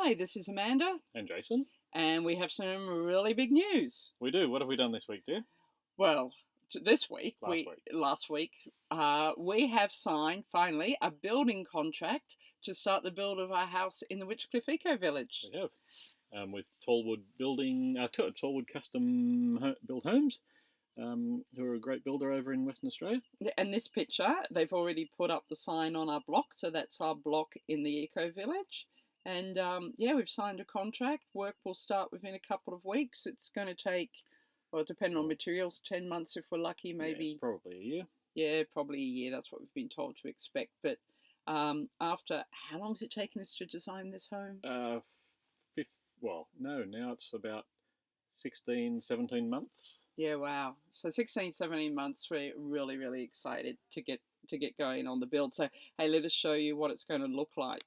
Hi, this is Amanda, And Jason. and we have some really big news. We do. What have we done this week, dear? Well, this week, Last week. we have signed finally a building contract to start the build of our house in the Witchcliffe EcoVillage. We have. With Tallwood Tallwood Custom Built Homes, who are a great builder over in Western Australia. And this picture, they've already put up the sign on our block, so that's our block in the EcoVillage. And we've signed a contract. Work will start within a couple of weeks. It's going to take, well, depending on materials, 10 months if we're lucky, maybe. Yeah, probably a year. Yeah, probably a year. That's what we've been told to expect. But after, how long has it taken us to design this home? Now it's about 16, 17 months. Yeah, wow. So 16, 17 months. We're really, really excited to get going on the build. So, hey, let us show you what it's going to look like.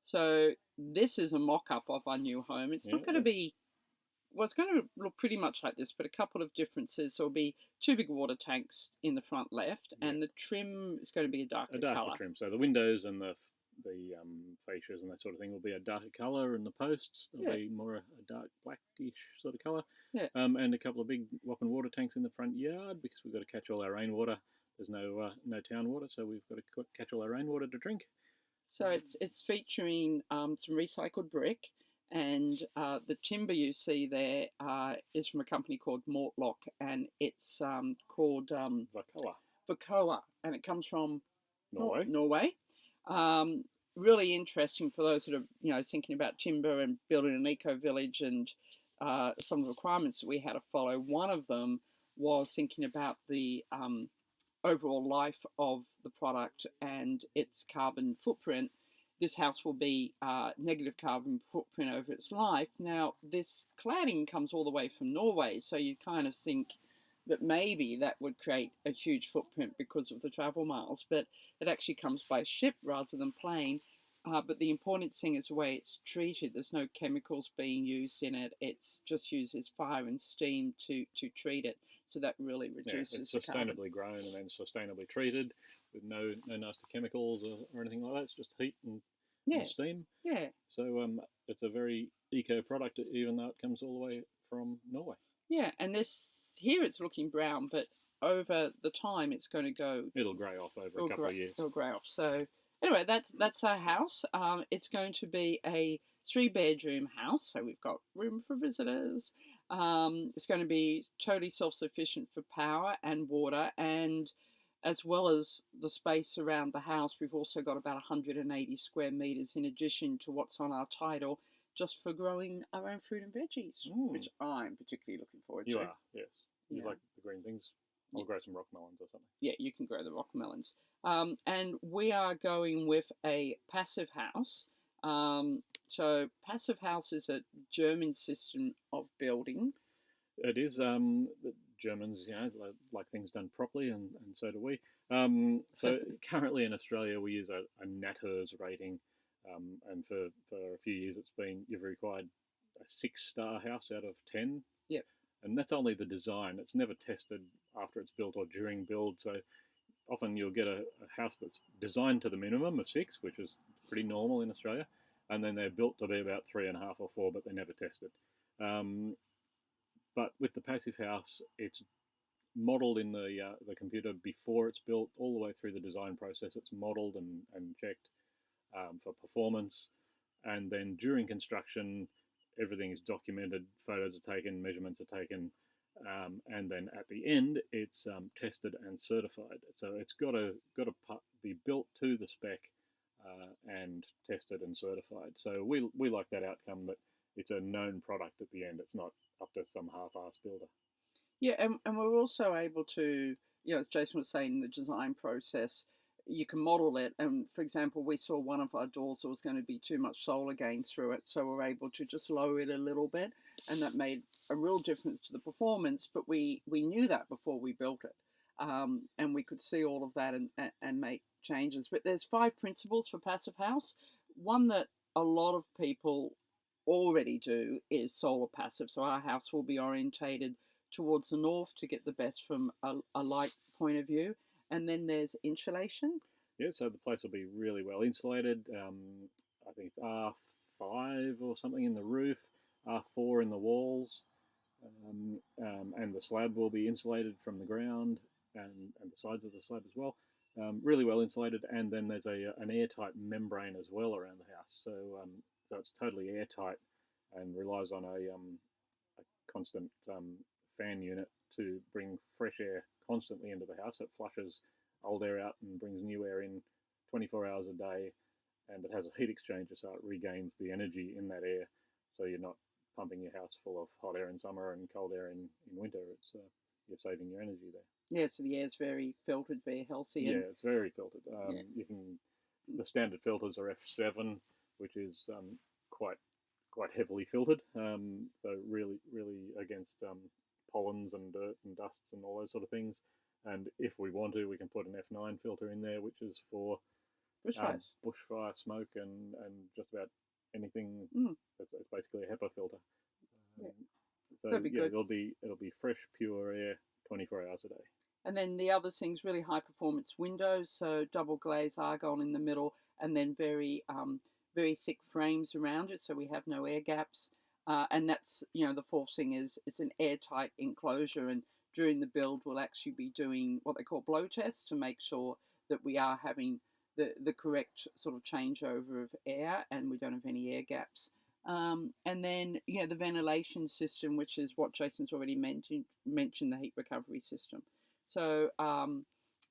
So this is a mock-up of our new home. It's not going to be, well, it's going to look pretty much like this, but a couple of differences. There'll be two big water tanks in the front left, and the trim is going to be a darker colour. Trim. So the windows and the fascias and that sort of thing will be a darker colour, and the posts will be more a dark blackish sort of colour. Yeah. And a couple of big whopping water tanks in the front yard because we've got to catch all our rainwater. There's no town water, so we've got to catch all our rainwater to drink. So it's featuring some recycled brick, and the timber you see there is from a company called Mockup, and it's called Vacoa, and it comes from Norway. Really interesting for those that are thinking about timber and building an eco-village and some of the requirements that we had to follow. One of them was thinking about the overall life of the product and its carbon footprint. This house will be negative carbon footprint over its life. Now, this cladding comes all the way from Norway, so you kind of think that maybe that would create a huge footprint because of the travel miles, but it actually comes by ship rather than plane. But the important thing is the way it's treated. There's no chemicals being used in it. It's just uses fire and steam to treat it. So that really reduces it's sustainably grown and then sustainably treated with no nasty chemicals or anything like that. It's just heat and steam. Yeah. So it's a very eco product, even though it comes all the way from Norway. Yeah, and this here it's looking brown, but over the time it's going to go. It'll grey off over a couple of years. It'll grey off. So anyway, that's our house. It's going to be a 3-bedroom house, so we've got room for visitors. It's going to be totally self-sufficient for power and water, and as well as the space around the house, we've also got about 180 square metres in addition to what's on our title, just for growing our own fruit and veggies, which I'm particularly looking forward to. You are, yes. You like the green things? I'll grow some rock melons or something. Yeah, you can grow the rock melons. And we are going with a passive house. So passive house is a German system of building. It is. The Germans, like things done properly, and so do we. So currently in Australia, we use a NatHERS rating, and for a few years you've required a 6-star house out of 10. Yep. And that's only the design. It's never tested after it's built or during build. So often you'll get a house that's designed to the minimum of 6, which is pretty normal in Australia, and then they're built to be about 3.5 or 4, but they're never tested. But with the passive house, it's modelled in the computer before it's built, all the way through the design process. It's modelled and checked for performance, and then during construction, everything is documented. Photos are taken, measurements are taken, and then at the end, it's tested and certified. So it's got to be built to the spec and tested and certified. So we like that outcome, that it's a known product at the end. It's not up to some half-assed builder. Yeah, and we're also able to, as Jason was saying, in the design process, you can model it. And for example, we saw one of our doors, there was going to be too much solar gain through it, so we're able to just lower it a little bit, and that made a real difference to the performance. But we knew that before we built it, and we could see all of that and make changes. But there's 5 principles for passive house. One that a lot of people already do is solar passive. So our house will be orientated towards the north to get the best from a light point of view. And then there's insulation. Yeah, so the place will be really well insulated. I think it's R5 or something in the roof, R4 in the walls, and the slab will be insulated from the ground and the sides of the slab as well. Really well insulated, and then there's an airtight membrane as well around the house. So it's totally airtight and relies on a constant fan unit to bring fresh air constantly into the house. It flushes old air out and brings new air in 24 hours a day, and it has a heat exchanger, so it regains the energy in that air, so you're not pumping your house full of hot air in summer and cold air in winter. It's you're saving your energy there. Yeah, so the air's very filtered, very healthy. Yeah, it's very filtered. Yeah. The standard filters are F7, which is quite heavily filtered. So really against pollens and dirt and dusts and all those sort of things. And if we want to, we can put an F9 filter in there, which is for bushfire smoke and just about anything. It's basically a HEPA filter. So that'd be good. it'll be fresh, pure air 24 hours a day. And then the other thing's really high performance windows, so double glazed argon in the middle, and then very thick frames around it, so we have no air gaps. And that's, the fourth thing is it's an airtight enclosure, and during the build we'll actually be doing what they call blow tests to make sure that we are having the correct sort of changeover of air and we don't have any air gaps. And then, the ventilation system, which is what Jason's already mentioned the heat recovery system. So,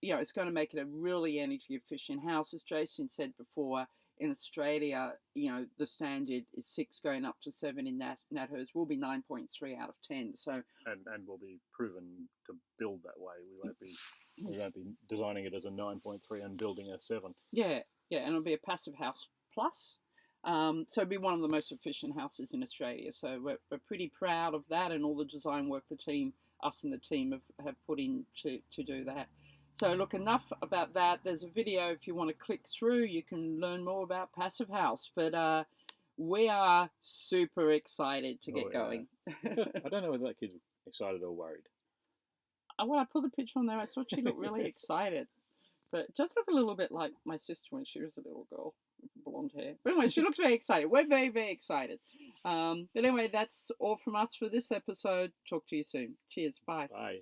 it's going to make it a really energy efficient house. As Jason said before, in Australia, the standard is 6 going up to 7 in Nathurst will be 9.3 out of 10. So and will be proven to build that way. We won't be designing it as a 9.3 and building a 7. Yeah, and it'll be a passive house plus. So it'll be one of the most efficient houses in Australia. So we're pretty proud of that and all the design work us and the team have put in to do that. So look, enough about that. There's a video if you want to click through. You can learn more about Passive House. But we are super excited to get going. I don't know whether that kid's excited or worried. When I put the picture on there, I thought she looked really excited. But just looked a little bit like my sister when she was a little girl with blonde hair. But anyway, she looks very excited. We're very, very excited. But anyway, that's all from us for this episode. Talk to you soon. Cheers. Bye. Bye.